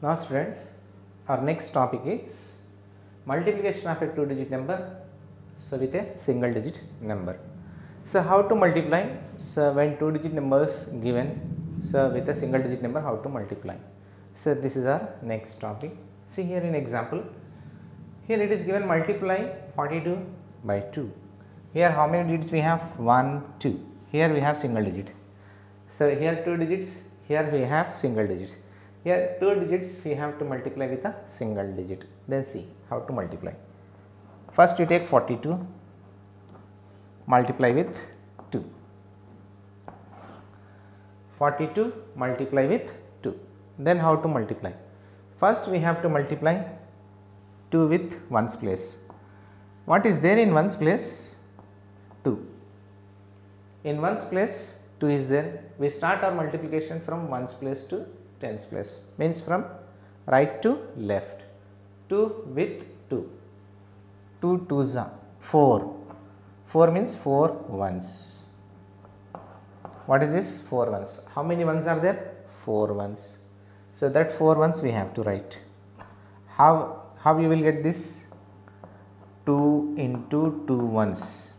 Now students, our next topic is multiplication of a two digit number with a single digit number. So how to multiply? So when two digit numbers given, with a single digit number, how to multiply? So this is our next topic. See here in example, here it is given multiply 42 by 2. Here how many digits we have? 1, 2. Here we have single digit. So here 2 digits, here we have single digit. Here 2 digits we have to multiply with a single digit. Then see how to multiply. First you take 42, multiply with 2. 42 multiply with 2. Then how to multiply? First we have to multiply 2 with ones place. What is there in ones place? 2. In ones place 2 is there. We start our multiplication from ones place to tens place, means from right to left. 2 with 2. 2 twos are 4. 4 means 4 ones. What is this? 4 ones. How many ones are there? 4 ones. So that 4 ones we have to write. How you will get this? 2 into 2 ones.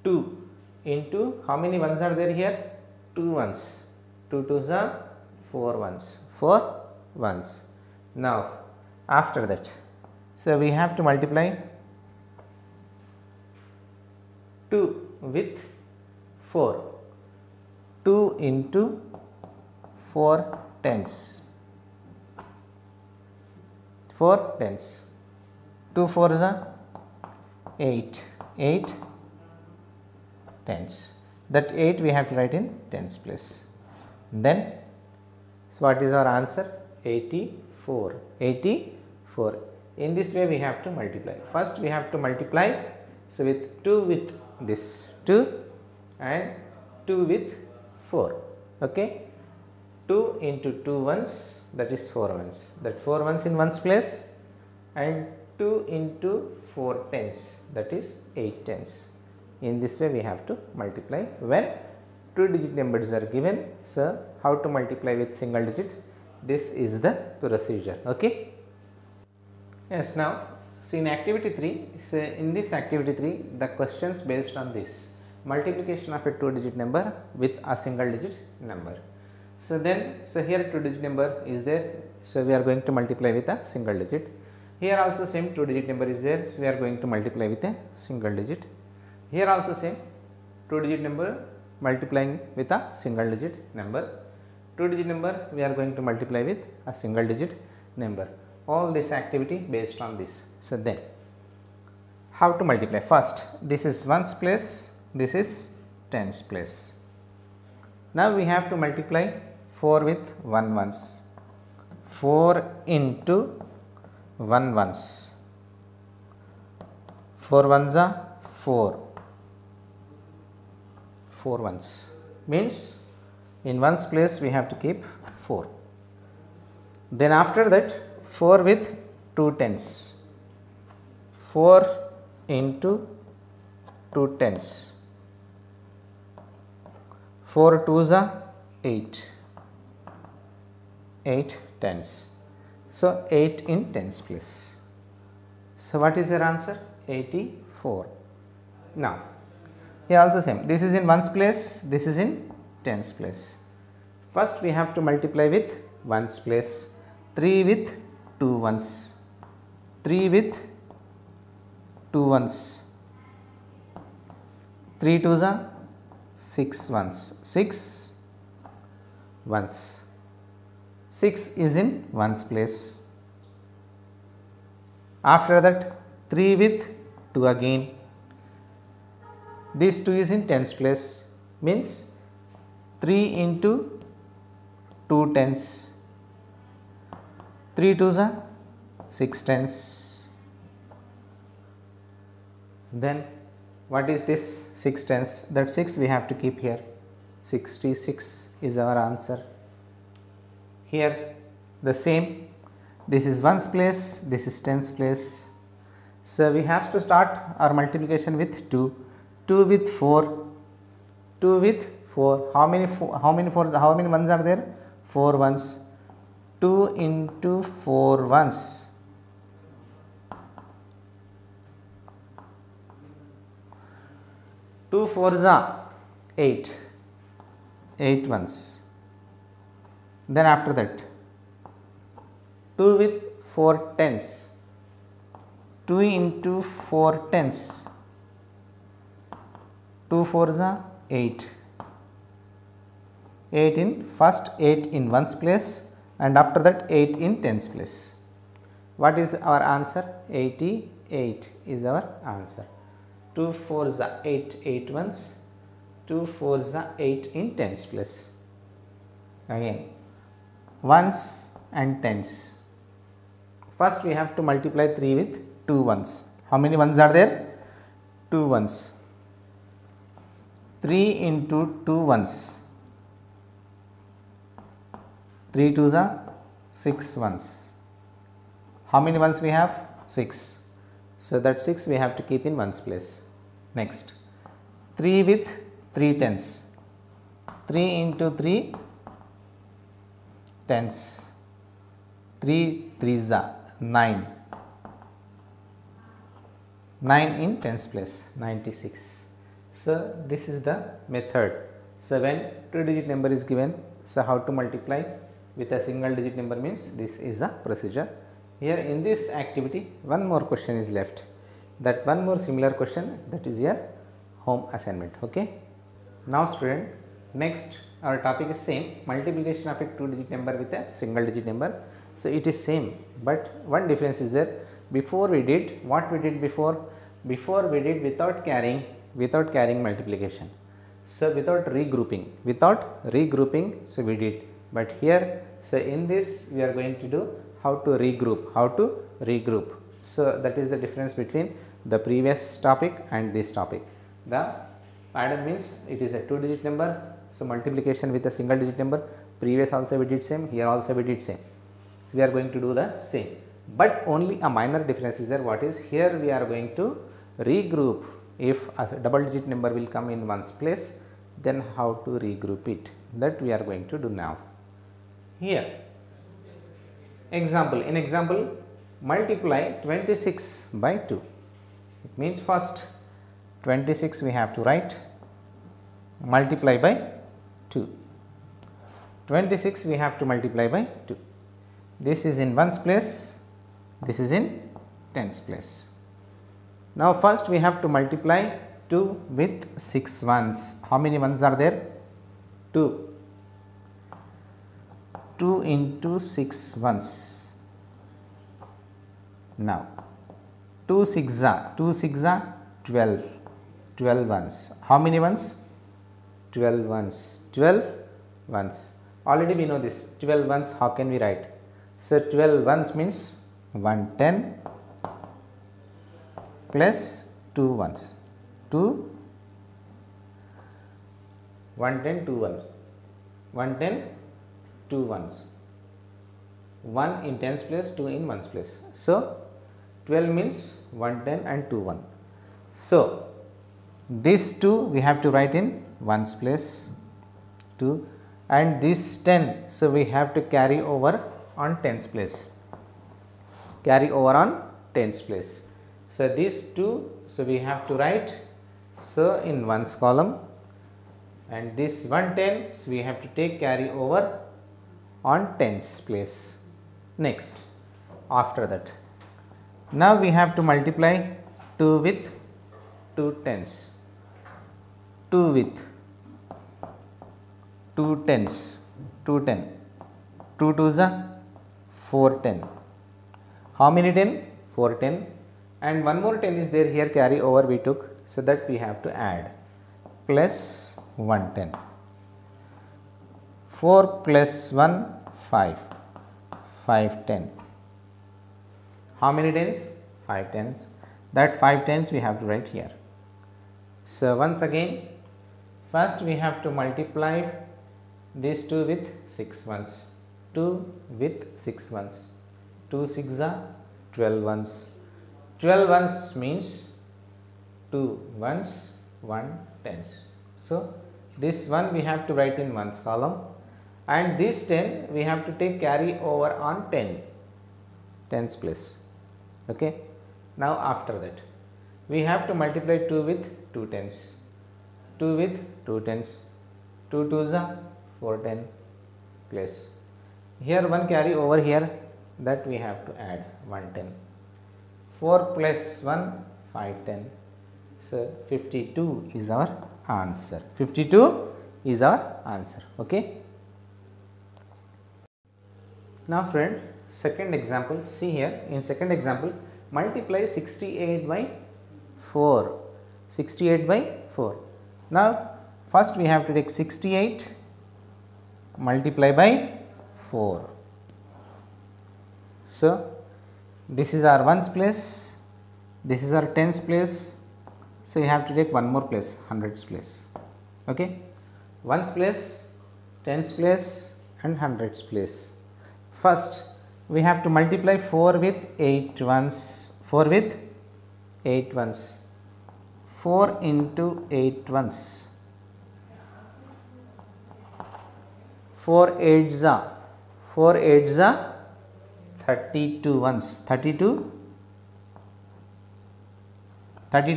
2 into how many ones are there here? 2 ones. 2 twos are 4 ones. 4 ones. Now after that, so we have to multiply 2 with 4. 2 into 4 tens. 4 tens. 2 4s are 8. 8 tens. That 8 we have to write in tens place. Then, so what is our answer? 84. 84. In this way we have to multiply. First we have to multiply, so with 2 with this 2 and 2 with 4. Okay. 2 into 2 ones, that is 4 ones. That 4 ones in ones place, and 2 into 4 tens, that is 8 tens. In this way we have to multiply when two digit numbers are given. So how to multiply with single digit? This is the procedure. Okay. Yes, now see in activity 3, so in this activity 3 the questions based on this multiplication of a two digit number with a single digit number. So then, so here two digit number is there, so we are going to multiply with a single digit. Here also same two digit number is there, so we are going to multiply with a single digit. Here also same two digit number multiplying with a single digit number. Two digit number we are going to multiply with a single digit number. All this activity based on this. So then how to multiply? First this is ones place, this is tens place. Now we have to multiply 4 with 1 ones. 4 into 1 ones. 4 ones are 4. 4 ones means in ones place we have to keep 4. Then after that 4 with 2 tens. 4 into 2 tens. 4 twos are 8. 8 tens. So 8 in tens place. So what is your answer? 84. Now here also same. This is in ones place, this is in tens place. First we have to multiply with ones place. 3 with 2 ones. 3 with 2 ones. 3 twos are 6 ones. 6 ones. 6 is in ones place. After that 3 with 2 again. This 2 is in tens place, means 3 into 2 tens. 3 twos are 6 tens. Then what is this 6 tens? That 6 we have to keep here. 66 is our answer. Here the same. This is ones place, this is tens place. So we have to start our multiplication with 2. 2 with 4. 2 with 4. How many ones are there? 4 ones, 2 into 4 ones, 2 fours are 8, 8 ones. Then after that 2 with 4 tens, 2 into 4 tens, 2 fours are 8, 8 in first 8 in ones place and after that 8 in tens place. What is our answer? 88 is our answer. 2 fours are 8, 8 ones, 2 fours are 8 in tens place. Again ones and tens. First we have to multiply 3 with 2 ones. How many ones are there? 2 ones. 3 into 2 ones, 3 twos are 6 ones. How many ones we have? 6. So that 6 we have to keep in ones place. Next 3 with 3 tens, 3 into 3 tens, 3 threes are 9, 9 in tens place, 96. So this is the method. So when 2-digit number is given, so how to multiply with a single digit number means this is a procedure. Here in this activity one more question is left, that one more similar question, that is your home assignment. Okay. Now student, next our topic is same, multiplication of a 2-digit number with a single digit number. So it is same, but one difference is there. Before we did what we did before we did without carrying multiplication. So without regrouping, so we did, but here, so in this we are going to do how to regroup. So that is the difference between the previous topic and this topic. The pattern means it is a 2-digit number, so multiplication with a single digit number. Previous also we did same, here also we did same. So we are going to do the same, but only a minor difference is there. What is? Here we are going to regroup. If a double digit number will come in ones place, then how to regroup it, that we are going to do now. Here example, in example multiply 26 by 2. It means first 26 we have to write, multiply by 2. 26 we have to multiply by 2. This is in ones place, this is in tens place. Now first we have to multiply 2 with 6 ones. How many ones are there? 2. 2 into 6 ones. Now 2 6 are 12, 12 ones. How many ones? 12 ones, 12 ones. Already we know this, 12 ones how can we write? So 12 ones means 110 plus 2 ones, 2, 110 2 ones, 110 2 ones, 1 in tens place, 2 in ones place. So 12 means 110 and 2 1. So this 2 we have to write in ones place, 2, and this 10, so we have to carry over on tens place, So these 2, so we have to write, so in ones column, and this 110, so we have to take carry over on tens place. Next, after that, now we have to multiply 2 with 2 tens, 2 with 2 tens, 2 10, 2 twos are 4 10. How many 10? 4 10, and one more 10 is there here, carry over we took, so that we have to add, plus 110. 4 plus 1 5, 5 10. How many tens? 5 tens. That 5 tens we have to write here. So once again, first we have to multiply these 2 with 6 ones, 2 with 6 ones, 2 6 are 12 ones, 12 ones means 2 ones, 1 tens. So this one we have to write in ones column, and this 10 we have to take carry over on 10 tens place. Okay. Now after that we have to multiply 2 with 2 tens, 2 with 2 tens, 2 twos are 4 10 place. Here one carry over here, that we have to add 110. 4 plus 1 5 10. So 52 is our answer. 52 is our answer. Okay. Now friend, second example, see here in second example, multiply 68 by 4. 68 by 4. Now first we have to take 68 multiply by 4. So this is our ones place, this is our tens place. So you have to take one more place, hundreds place. Okay, ones place, tens place and hundreds place. First we have to multiply 4 with 8 ones, 4 with 8 ones, 4 into 8 ones, 4 8s are 4 8s are 32 ones, 32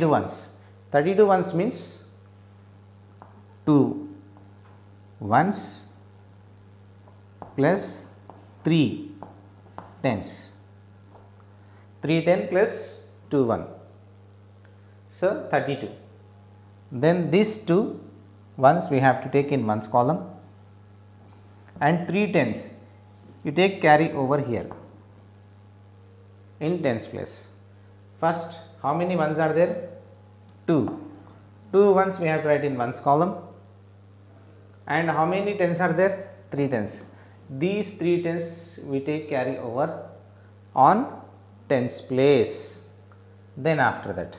ones. 32 ones means 2 ones plus 3 tens, 3 10 plus 2 1. So 32. Then these 2 ones we have to take in ones column, and 3 tens you take carry over here in tens place. First, how many ones are there? 2. 2 ones we have to write in ones column, and how many tens are there? 3 tens. These 3 tens we take carry over on tens place. Then after that,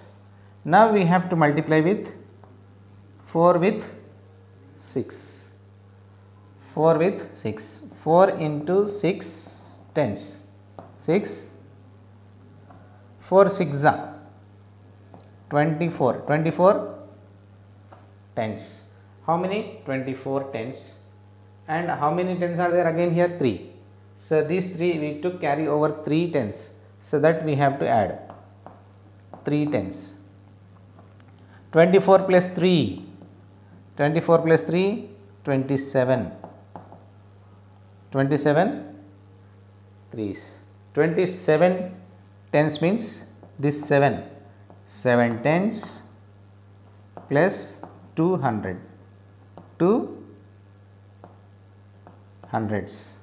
now we have to multiply with 4 with 6. 4 with 6. 4 into 6 tens. 6. 4 6 are 24. 24 tens. How many? 24 tens. And how many tens are there again here? 3. So these 3 we took carry over 3 tens. So that we have to add 3 tens. 24 plus 3. 24 plus 3, 27. 27 threes. 27 tens means this 7. 7 tens plus 200. 2 hundreds.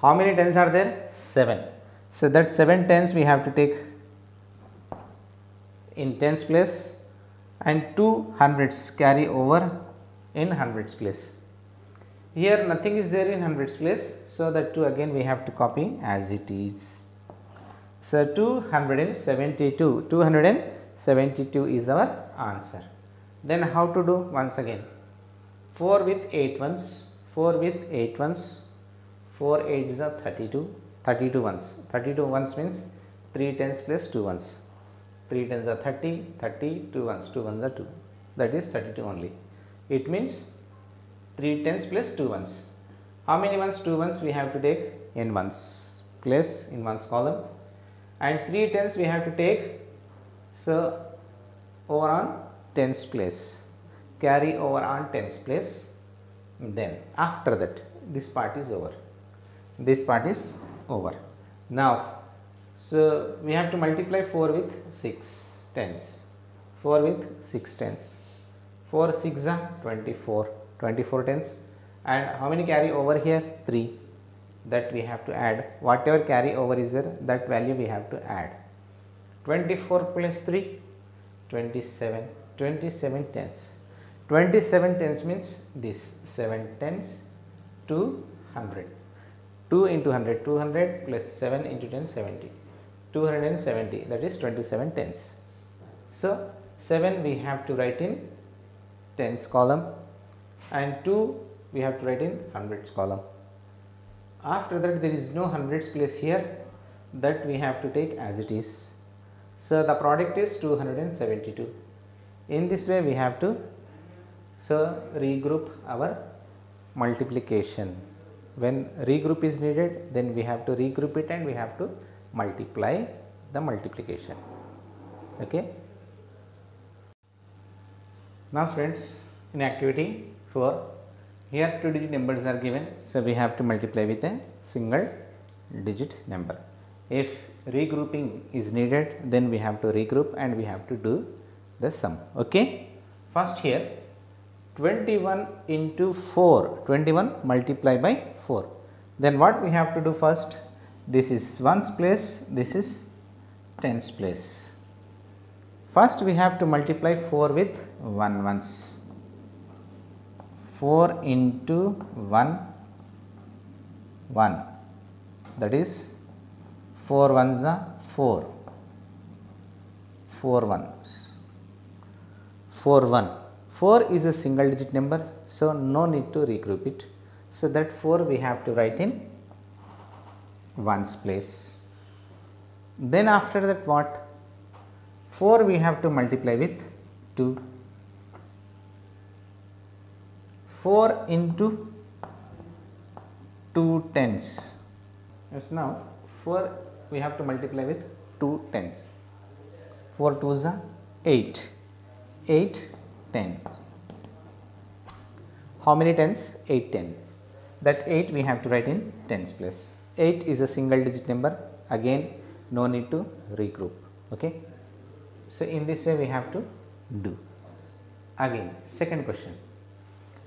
How many tens are there? 7. So that 7 tens we have to take in tens place, and 2 hundreds carry over in hundreds place. Here nothing is there in hundreds place, so that 2 again we have to copy as it is. So 272. 272 is our answer. Then how to do? Once again, 4 with 8 ones. 4 with 8 ones, 4 8s are 32, 32 ones. 32 ones means 3 tens plus 2 ones. 3 tens are 30, 30, 2 ones, 2 ones are 2. That is 32 only. It means 3 tens plus 2 ones. How many ones? 2 ones we have to take in ones place, in ones column, and 3 tens we have to take, so over on tens place, carry over on tens place. Then after that this part is over. This part is over. Now, so we have to multiply 4 with 6 tens. 4 with 6 tens. 4 6 are 24. 24 tens. And how many carry over here? 3. That we have to add. Whatever carry over is there, that value we have to add. 24 plus 3, 27. 27 tens. 27 tens means this 7 tens to 100. 2 into 100, 200 plus 7 into 10, 70. 270, that is 27 tens. So 7 we have to write in tens column, and 2 we have to write in hundreds column. After that there is no hundreds place here, that we have to take as it is. So the product is 272. In this way we have to regroup our multiplication. when regroup is needed, then we have to regroup it and we have to multiply the multiplication. Okay. Now friends, in activity 4, here 2 digit numbers are given, so we have to multiply with a single digit number. If regrouping is needed, then we have to regroup and we have to do the sum. Okay. First here 21 into 4, 21 multiply by 4. Then what we have to do first, this is ones place, this is tens place. First we have to multiply 4 with 1 ones. 4 into 1, 1, that is 4 ones are 4, 4 ones, 4 1. 4 is a single digit number, so no need to regroup it. So that 4 we have to write in ones place. Then after that what? 4 we have to multiply with 2. 4 into 2 tens. Yes, now 4 we have to multiply with 2 tens. 4 2s are 8. 8 10. How many tens? 8 tens. That 8 we have to write in tens place. 8 is a single digit number, again no need to regroup. Okay. So in this way we have to do. Again second question.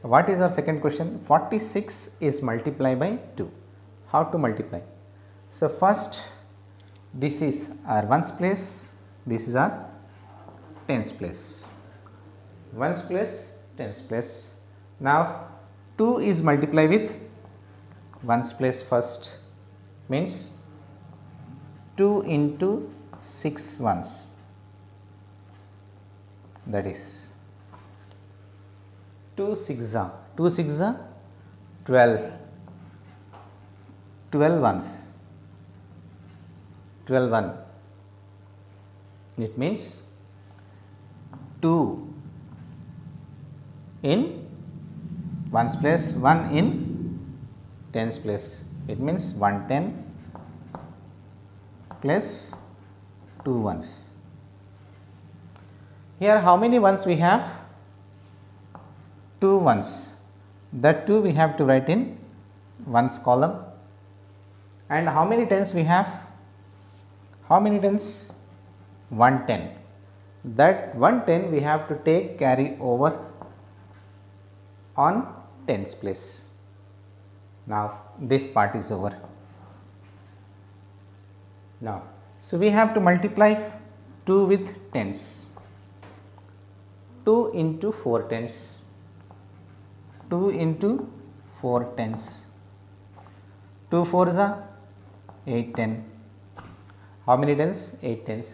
What is our second question? 46 is multiplied by 2. How to multiply? So first this is our ones place, this is our tens place. Ones place, tens place. Now 2 is multiplied with ones place first, means 2 into 6 ones, that is 2 6 are 12, 12 ones, 12 1. It means 2 in ones place, 1 in tens place. It means 110 plus 2 ones. Here how many ones we have? 2 ones. That 2 we have to write in ones column. And how many tens we have? How many tens? 110. That 110 we have to take carry over on tens place. Now this part is over. Now so we have to multiply 2 with tens. 2 into 4 tens. 2 into 4 tens. 2 4s are 8 10. How many tens? 8 tens.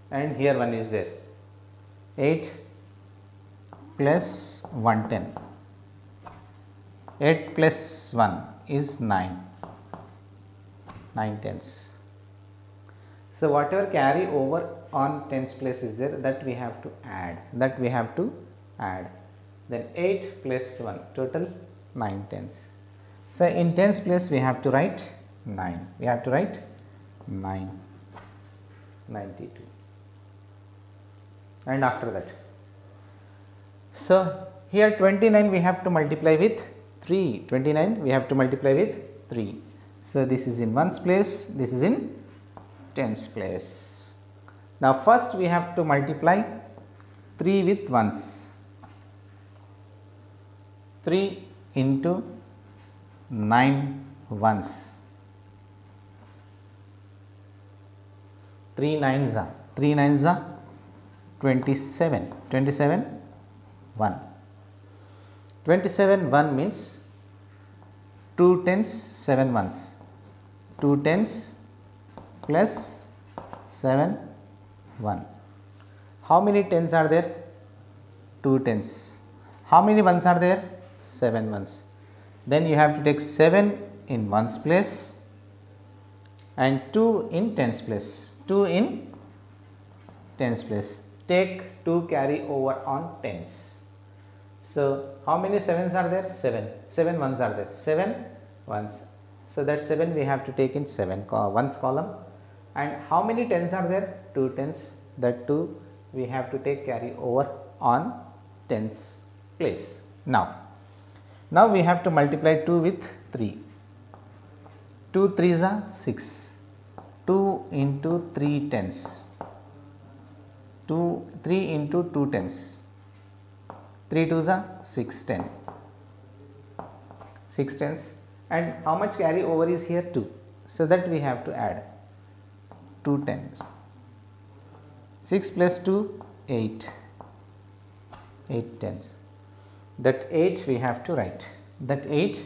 And here one is there. 8 plus 110. 8 plus 1 is 9. 9 tens. So whatever carry over on tens place is there, that we have to add. Then 8 plus 1, total 9 tens. So in tens place we have to write 9. We have to write 9. 92. And after that, so here 29 we have to multiply with 3. 29 we have to multiply with 3. So this is in ones place, this is in tens place. Now first we have to multiply 3 with ones. 3 into 9 ones. 3 nines are 27. 27 1. 27 1 means 2 tens 7 ones. 2 tens plus 7 1. How many tens are there? 2 tens. How many ones are there? 7 ones. Then you have to take 7 in ones place and 2 in tens place. 2 in tens place. Take 2 carry over on tens. So how many 7s are there? 7. 7 ones are there. 7 ones. So that 7 we have to take in 1's column. And how many tens are there? 2 tens. That 2 we have to take carry over on tens place. Now we have to multiply 2 with 3. 2 3s are 6. 2 into 3 tens. 3 into 2 tens. 3 2s are 6 10. 6 tens. And how much carry over is here? 2. So that we have to add 2 tens. 6 plus 2 8. 8 tens. That 8 we have to write. That 8.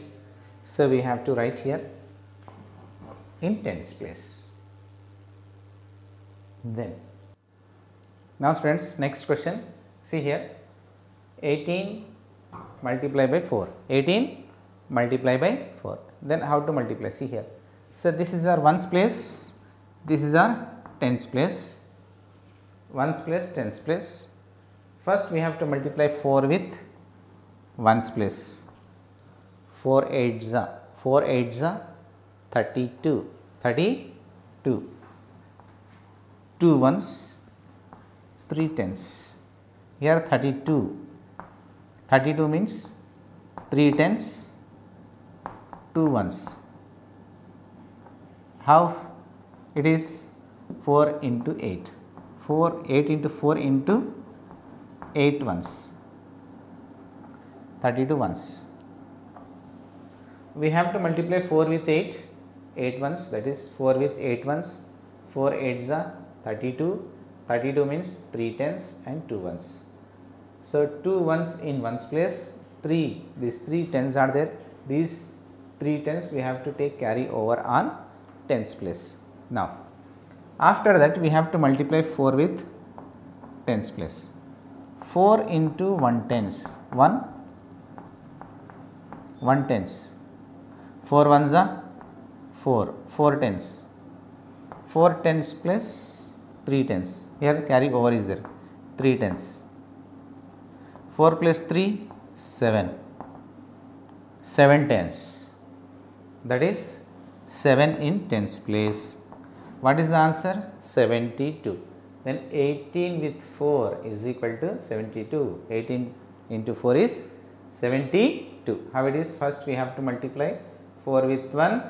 So we have to write here in tens place. Then now students, next question. See here, 18 multiply by 4. 18 multiply by 4. Then how to multiply? See here. So this is our ones place. This is our tens place. Ones place, tens place. First we have to multiply 4 with ones place. 4 8s are 32. 32. 2 ones, 3 tens. Here 32. 32 means 3 tens, 2 ones. How it is? 4 into 8. 8 into 4 into 8 ones. 32 ones. We have to multiply 4 with 8. 8 ones, that is 4 with 8 ones. 4 8s are 32. 32 means 3 tens and 2 ones. So 2 ones in ones place. 3, these 3 tens are there. These 3 tens we have to take carry over on tens place. Now after that we have to multiply 4 with tens place. 4 into 1 tens. 1 tens. 4 ones are 4. 4 tens. 4 tens plus 3 tens. Here carry over is there. 3 tens. 4 plus 3 7. 7 tens. That is 7 in tens place. What is the answer? 72. Then 18 with 4 is equal to 72. 18 into 4 is 72. How it is? First we have to multiply 4 with 1,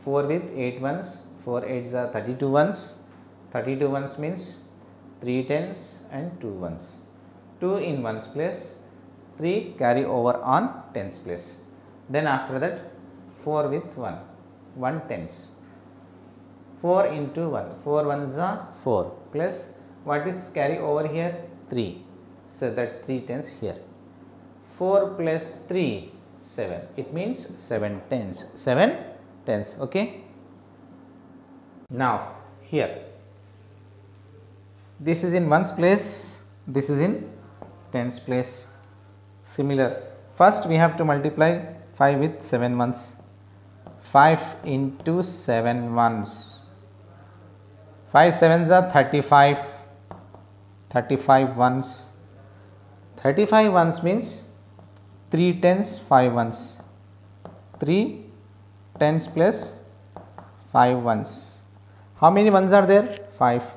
4 with 8 ones, 4 8s are 32 ones. 32 ones means 3 tens and 2 ones. 2 in ones place, 3 carry over on tens place. Then after that 4 with 1, 1 tens. 4 into 1, 4 ones are 4 plus what is carry over here? 3. So that 3 tens here. 4 plus 3, 7. It means 7 tens. 7 tens. Okay. Now here, this is in ones place, this is in tens place. Similar. First we have to multiply 5 with 7 ones. 5 into 7 ones. 5 sevens are 35. 35 ones. 35 ones means 3 tens, 5 ones. 3 tens plus 5 ones. How many ones are there? 5.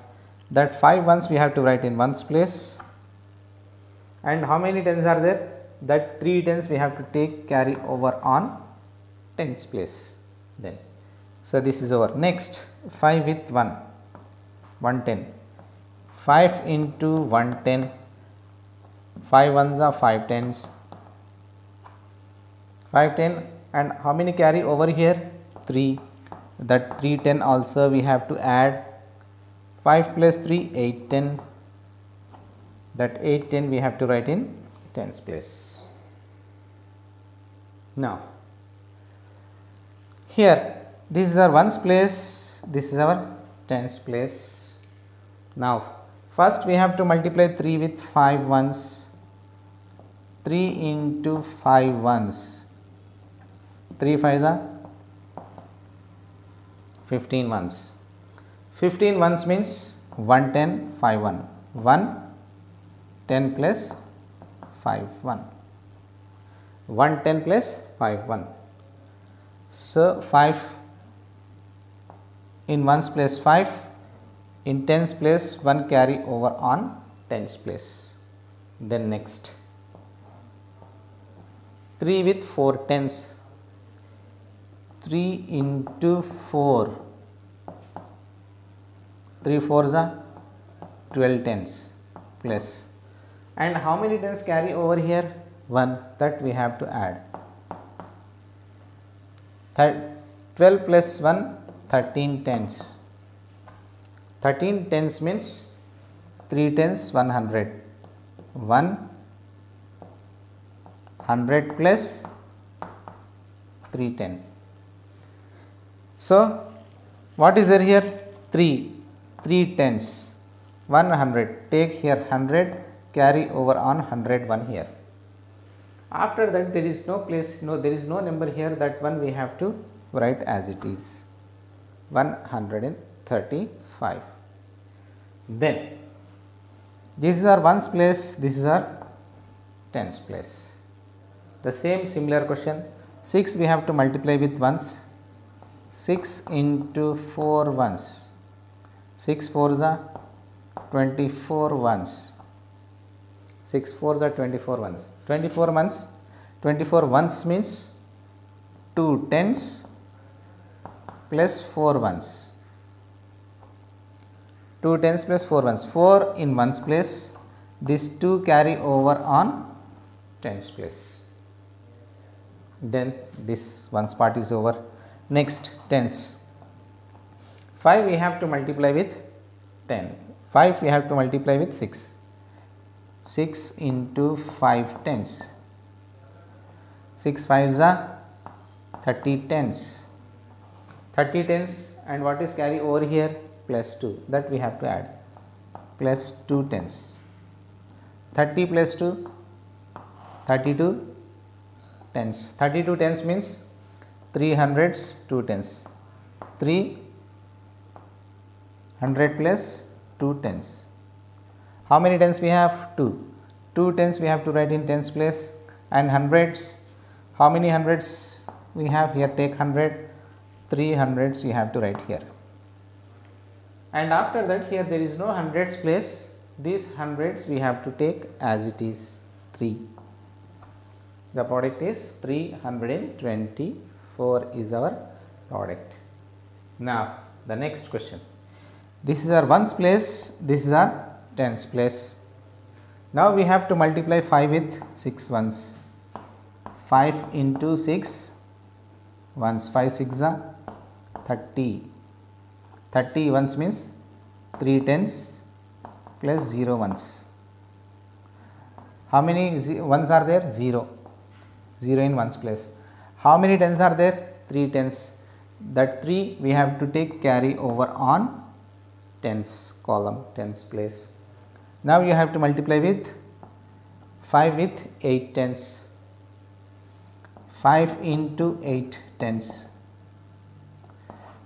That 5 ones we have to write in ones place. And how many tens are there? That 3 tens we have to take carry over on tens place. Then, so this is our next 5 with 1, 110. 5 into 110. 5 ones are 5 tens. 5 10, and how many carry over here? 3. That 3 10 also we have to add. 5 plus 3 8 10. That 8 10 we have to write in tens place. Now here this is our ones place, this is our tens place. Now first we have to multiply 3 with 5 ones. 3 into 5 ones. 3 5s are 15 ones. 15 ones means 110 5 1. 1 10 plus 5 1. 110 plus 5 1. So 5 in ones place 5, in tens place 1 carry over on tens place. Then next 3 with 4 tens, 3 into 4, 3 fours are 12 tens plus, and how many tens carry over here? 1, that we have to add. 12 plus 1, 13 tens. 13 tens means 3 tens 100. 100 plus 310. So what is there here? 3 tens, 100. Take here 100, carry over on 101 here. After that there is no place, there is no number here, that one we have to write as it is, 135. Then this is our ones place, this is our tens place. The same similar question, 6 we have to multiply with ones, 6 into 4 ones, 6 fours are 24 ones, 6 fours are 24 ones, 24 ones means 2 tens plus 4 ones, 2 tens plus 4 ones, 4 in ones place, this 2 carry over on tens place. Then this ones part is over. Next tens, 5 we have to multiply with 10, 5 we have to multiply with 6, 6 into 5 tens, 6 fives are 30 tens, 30 tens, and what is carry over here? Plus 2, that we have to add, plus 2 tens, 30 plus 2, 32 tens, 32 tens means 3 hundreds 2 tens, 300 plus 2 tens. How many tens we have? 2 tens we have to write in tens place, and hundreds, how many hundreds we have here? Take 100, 3 hundreds we have to write here. And after that here there is no hundreds place, these hundreds we have to take as it is 3. The product is 324 is our product. Now the next question, this is our ones place, this is our tens place. Now we have to multiply 5 with 6 ones, 5 into 6 ones, 5 6 are 30, 30 ones means 3 tens plus 0 ones. How many ones are there? 0, 0 in ones place. How many tens are there? 3 tens, that 3 we have to take carry over on tens column, tens place. Now you have to multiply with 5 with 8 tens, 5 into 8 tens,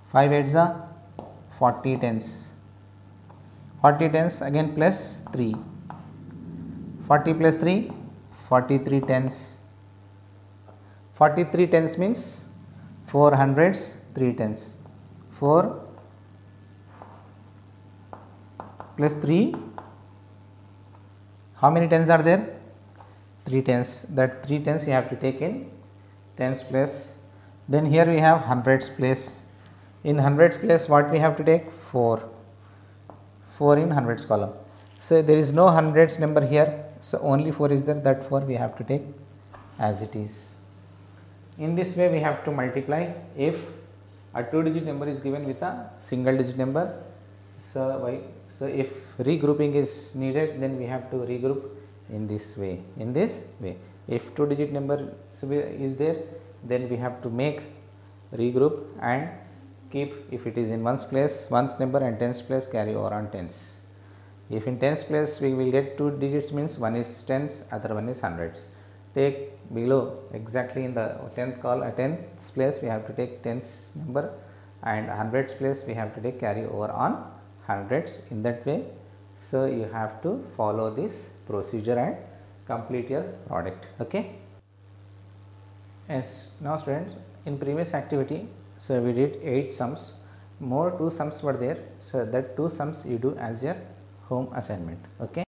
5 8s are 40 tens, 40 tens again plus 3, 40 plus 3, 43 tens, 43 tens means 4 hundreds 3 tens, 4 plus 3, how many tens are there? 3 tens, that 3 tens you have to take in tens place. Then here we have hundreds place, in hundreds place what we have to take? 4, 4 in hundreds column. So there is no hundreds number here, so only 4 is there, that 4 we have to take as it is. In this way we have to multiply if a 2-digit number is given with a single digit number. So if regrouping is needed, then we have to regroup in this way, If 2-digit number is there, then we have to make regroup and keep, if it is in ones place, ones number, and tens place carry over on tens. If in tens place we will get 2 digits means one is tens, other one is hundreds. Take below exactly in the 10th tens place we have to take tens number, and hundreds place we have to take carry over on hundreds, in that way. So you have to follow this procedure and complete your product. Okay. Yes. Now students, in previous activity, so we did 8 sums, more 2 sums were there, so that 2 sums you do as your home assignment. Okay.